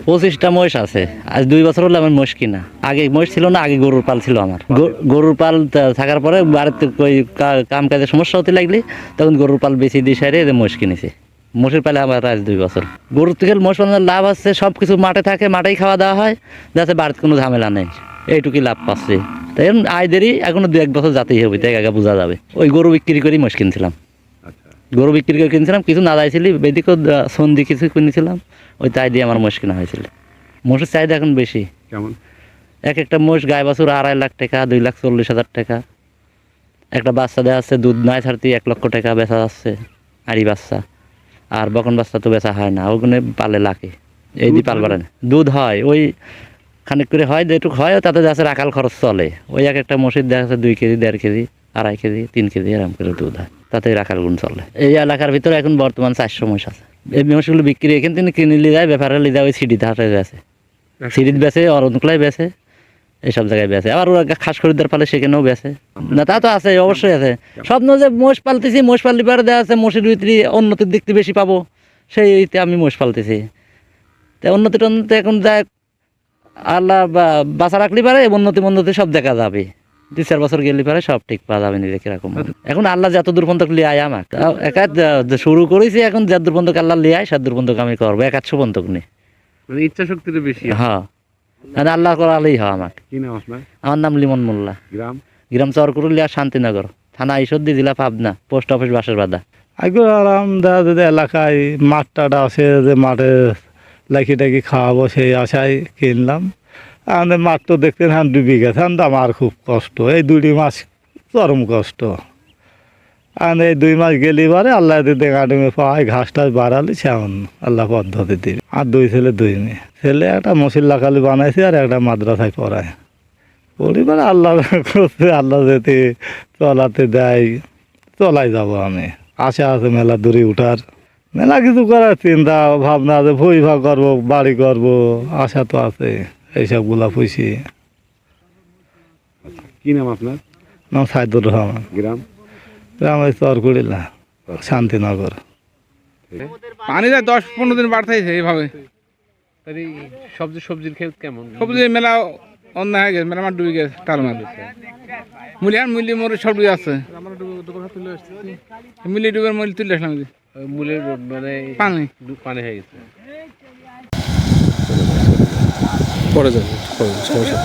25টা মহিষ আছে। আজ 2 বছর হলো আমার মহিষ কিনা। আগে মহিষ ছিল না, আগে গরুর পাল ছিল আমার। গরুর পাল থাকার পরে বাড়িতে ওই কাম কাজের সমস্যা হতে লাগলি তখন গরুর পাল বেশি দিয়ে সাইরে মহিষ কিনেছি। মহিষের পালে আমার আজ 2 বছর। গরুর থেকে মহিষ পালনের লাভ আছে, সব কিছু মাঠে থাকে, মাঠেই খাওয়া দাওয়া হয়, যাতে বাড়িতে কোনো ঝামেলা নেই, এইটুকুই লাভ পাচ্ছি। তাই আয় দেরি, এখনো 2-1 বছর যাতেই হবে, তাই আগে বোঝা যাবে। ওই গরু বিক্রি করেই মহিষ কিনছিলাম। গরু বিক্রি করে কিনছিলাম, কিছু না যাইছিলি বেদিকেও সন্ধি কিছু কিনেছিলাম, ওই তাই দিয়ে আমার মহিষ কেনা হয়েছিল। মহিষের চাহিদা এখন বেশি। কেমন? একটা মহিষ গায়ে বাছুর 2.5 লাখ টাকা, 2,40,000 টাকা। একটা বাচ্চা দেওয়া আছে, দুধ নাই ছাড়তে 1 লক্ষ টাকা বেচা যাচ্ছে, আড়ি বাচ্চা। আর বকন বাচ্চা তো বেচা হয় না, ওখানে পালে লাখে, এই দিয়ে পাল বাড়ে না। দুধ হয় ওই খানিক করে হয়, যেটুকু হয় তাতে যাচ্ছে রাখাল খরচ চলে। ওই একটা মসজিদ দেখা যাচ্ছে 2 কেজি, 1.5 কেজি, 2.5 কেজি, 3 কেজি এরকম করে দুধ হয়, তাতে রাখাল গুণ চলে। এই এলাকার ভিতরে এখন বর্তমান 400 মহিষ আছে। এই মহিষগুলো বিক্রি এখান থেকে কিনে নিয়ে যায়, ব্যাপারে নিয়ে যায় ওই সিডিতে হাটে বেছে, সিডিত বেছে, অরণকুলায় বেছে, এইসব জায়গায় বেছে। আবার ওরা খাস খরিদ্দার পালে সেখানেও বেছে। না তা তো আছে, অবশ্যই আছে। স্বপ্ন যে মহিষ পালতেছি, মহিষ পাললে পারে দেওয়া আছে মহিষের ভিতরে উন্নতির দিকটি বেশি পাবো, সেইতে আমি মহিষ পালতেছি। তাই উন্নতি এখন যায় আল্লাহ বাঁচা রাখলে পারে, উন্নতি সব দেখা যাবে। 2-4 বছর গেলে পারে সব ঠিক পাওয়া যাবে নিজে কিরকম। এখন আল্লাহ যত দূর পর্যন্ত লিয়ে আয় আমাকে একা শুরু করেছি, এখন যত দূর পর্যন্ত আল্লাহ লিয়ে আয় সত দূর পর্যন্ত আমি করবো, 100 পর্যন্ত নেই। মানে ইচ্ছা শক্তিটা বেশি। হ্যাঁ, আল্লাহ করালেই হয় আমাকে। কি নাম আপনার? আমার নাম লিমন মোল্লা। গ্রাম চরকুরুলিয়া, শান্তিনগর থানা, ঈশ্বরদী জেলা, পাবনা, পোস্ট অফিস বাসের বাধা। আগে আরাম দেওয়া যদি এলাকায় মাঠটাটা আছে, যে মাঠে লাখি টাকি খাওয়াবো সেই আশায় কিনলাম। আমাদের মাঠ তো দেখতেন হ্যাঁ 2 বিঘা, হ্যাঁ আমার খুব কষ্ট, এই 2 মাস চরম কষ্ট। আর এই 2 মাস গেলি বারে আল্লাহ যদি গাডুমে পাওয়ায় ঘাস টাস বাড়ালি সেমন আল্লাহ পদ্ধতি দিবে। আর 2 ছেলে 2 মেয়ে। ছেলে একটা মশিল্লা কালি বানাইছে আর একটা মাদ্রাসায় পড়ায়। পরিবার আল্লাহ করছে, আল্লাহ যদি চলাতে দেয় চলাই যাবো। আমি আশা আছে মেলা দূরে উঠার, মেলা কিছু করার চিন্তা ভাবনা আছে, ভই করবো, বাড়ি করবো, আশা তো আছে। এইসবগুলা পুষি। কি নাম আপনার? নাম সাইদুর রহমান। গ্রাম ওই চরকুড়িলা, শান্তিনগর। পানি যা 10-15 দিন বাড়তেছে এইভাবে। সবজির ক্ষেত কেমন? সবজি মেলা অন্য হয়ে গেছে, মেলা মাঠ ডুবে গেছে, টাল মার মুলি মরে সব ডুবে আছে। মুলি ডুবের মুলি তুলে আসলাম, মুলের মানে পানি হয়ে গেছে। পরে যাবে সমস্যা।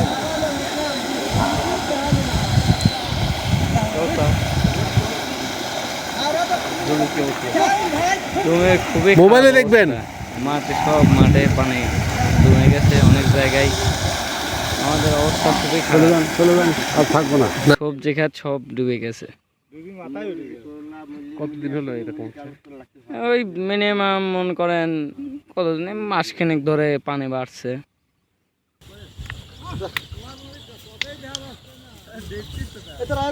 মোবাইলে দেখবেন, মাঠে সব মাঠে পানি জমে গেছে অনেক জায়গায়। আমাদের অবস্থা খুবই খারাপ, আর থাকবো না। সবজি খাত সব ডুবে গেছে। কতদিন হলো এরকম? ওই মিনিমাম মনে করেন কতদিন, মাসখানেক ধরে পানি বাড়ছে। কোথায়